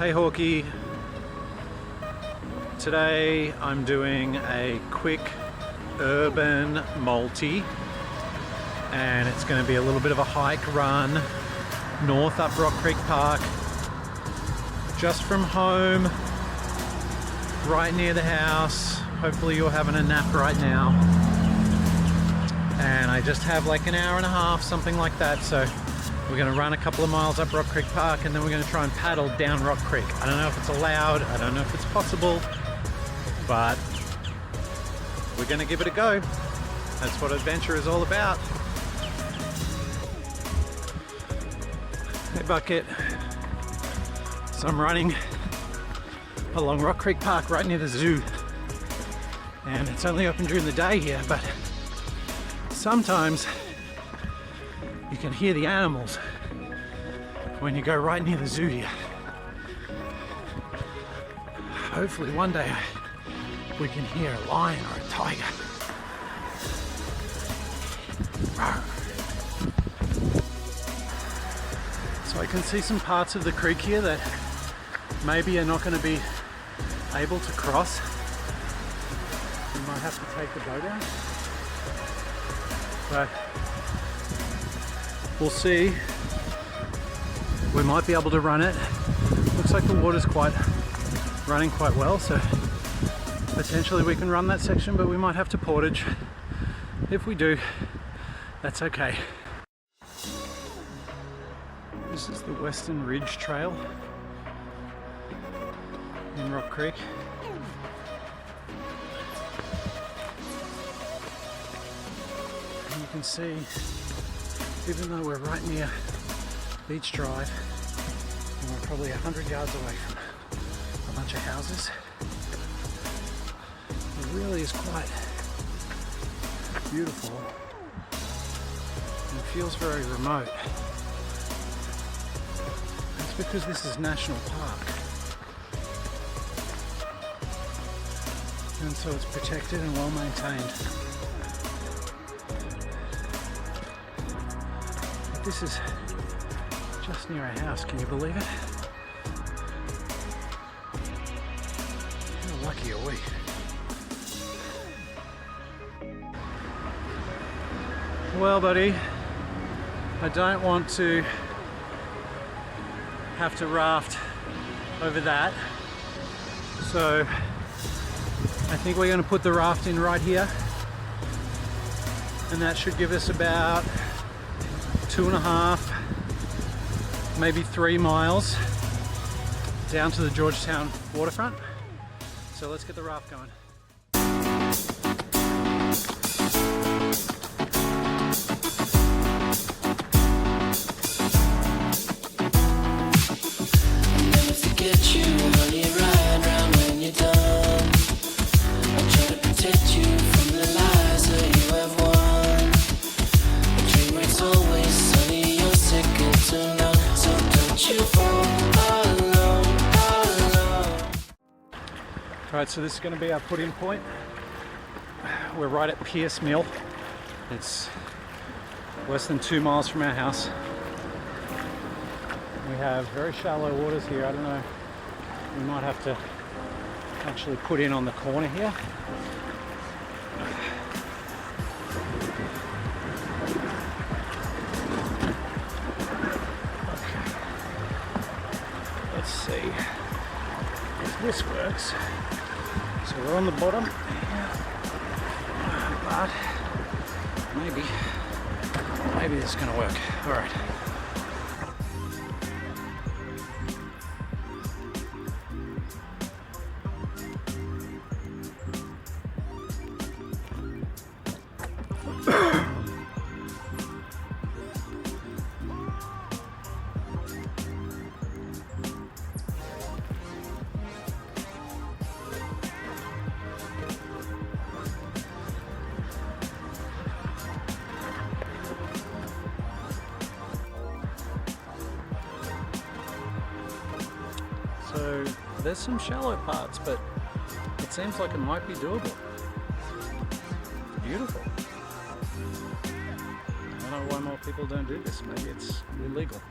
Hey Hawky, today I'm doing a quick urban multi and it's going to be a little bit of a hike run north up Rock Creek Park, just from home, right near the house. Hopefully you're having a nap right now, and I just have like an hour and a half, something like that, so we're going to run a couple of miles up Rock Creek Park and then we're going to try and paddle down Rock Creek. I don't know if it's allowed, I don't know if it's possible, but we're going to give it a go. That's what adventure is all about. Hey Bucket. So I'm running along Rock Creek Park right near the zoo, and it's only open during the day here, but sometimes you can hear the animals when you go right near the zoo here. Hopefully one day we can hear a lion or a tiger. So I can see some parts of the creek here that maybe are not going to be able to cross. We might have to take the boat out, but we'll see. We might be able to run it. Looks like the water's running quite well, so potentially we can run that section, but we might have to portage. If we do, that's okay. This is the Western Ridge Trail in Rock Creek. And you can see, even though we're right near Beach Drive, and we're probably 100 yards away from a bunch of houses, it really is quite beautiful and it feels very remote. That's because this is National Park, and so it's protected and well maintained. But this is just near our house, can you believe it? How lucky are we? Well, buddy, I don't want to have to raft over that, so I think we're going to put the raft in right here, and that should give us about 2.5, maybe 3 miles down to the Georgetown waterfront. So let's get the raft going. Get you honey right round when you're done. I try to protect you from the lies that you have won. A dream where it's always sunny, you're second to none. So don't you fall alone, alone. Alright, so this is going to be our put-in point. We're right at Pierce Mill. It's less than 2 miles from our house. We have very shallow waters here. I don't know, we might have to actually put in on the corner here. Okay. Let's see if this works. So we're on the bottom here, but maybe this is going to work. All right. So there's some shallow parts, but it seems like it might be doable. Beautiful. I don't know why more people don't do this. Maybe it's illegal.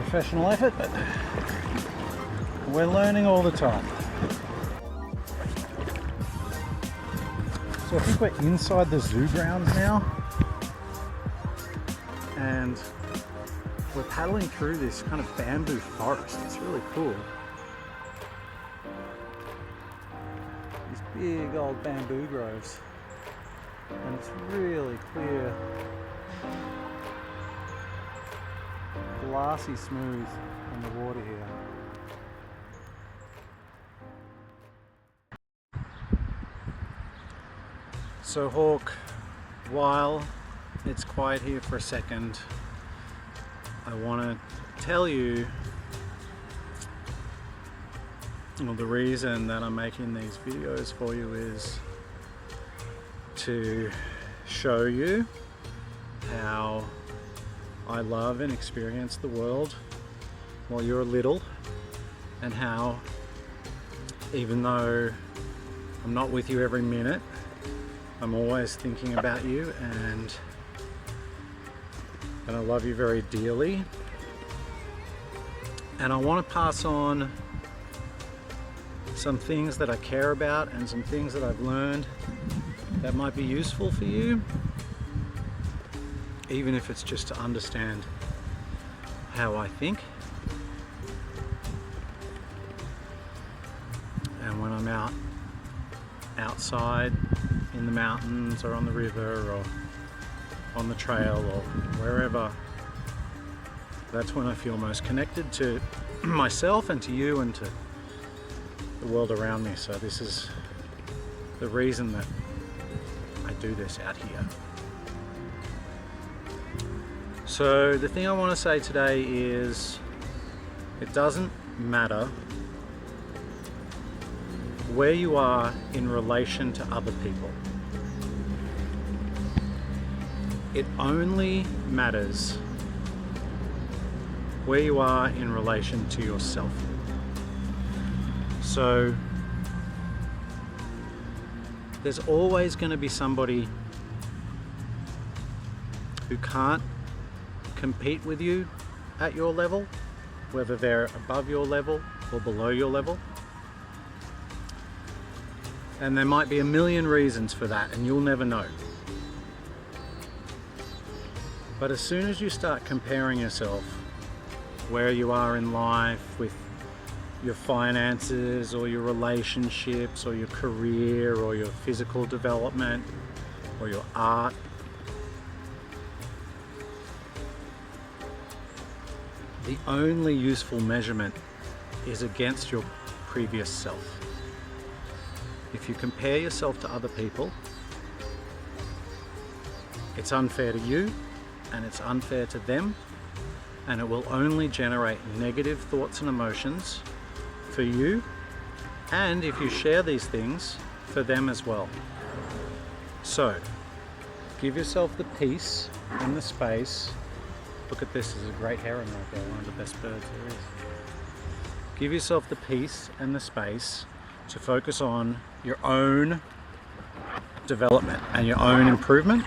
professional effort, but we're learning all the time. So I think we're inside the zoo grounds now, and we're paddling through this kind of bamboo forest. It's really cool. These big old bamboo groves, and it's really clear, glassy smooth in the water here. So Hawk, while it's quiet here for a second, I want to tell you, well, the reason that I'm making these videos for you is to show you how I love and experience the world while you're little, and how even though I'm not with you every minute, I'm always thinking about you, and I love you very dearly. And I want to pass on some things that I care about and some things that I've learned that might be useful for you, even if it's just to understand how I think. And when I'm outside in the mountains or on the river or on the trail or wherever, that's when I feel most connected to myself and to you and to the world around me. So this is the reason that I do this out here. So the thing I want to say today is, it doesn't matter where you are in relation to other people. It only matters where you are in relation to yourself. So there's always going to be somebody who can't compete with you at your level, whether they're above your level or below your level. And there might be a million reasons for that, and you'll never know. But as soon as you start comparing yourself where you are in life with your finances or your relationships or your career or your physical development or your art, the only useful measurement is against your previous self. If you compare yourself to other people, it's unfair to you and it's unfair to them, and it will only generate negative thoughts and emotions for you, and if you share these things, for them as well. So give yourself the peace and the space. Look at this, there's a great heron right there, one of the best birds there is. Give yourself the peace and the space to focus on your own development and your own improvement,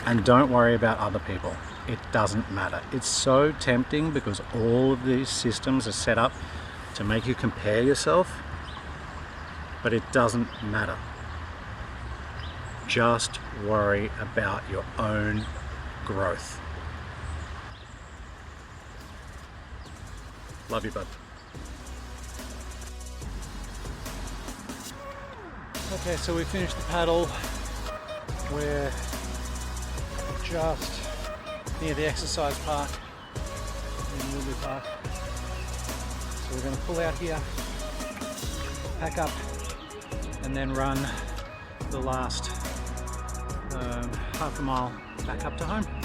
and don't worry about other people. It doesn't matter. It's so tempting because all of these systems are set up to make you compare yourself, but it doesn't matter. Just worry about your own growth. Love you, bud. Okay, so we finished the paddle. We're just near the exercise park in Woodley Park. So we're going to pull out here, pack up, and then run the last half a mile back up to home.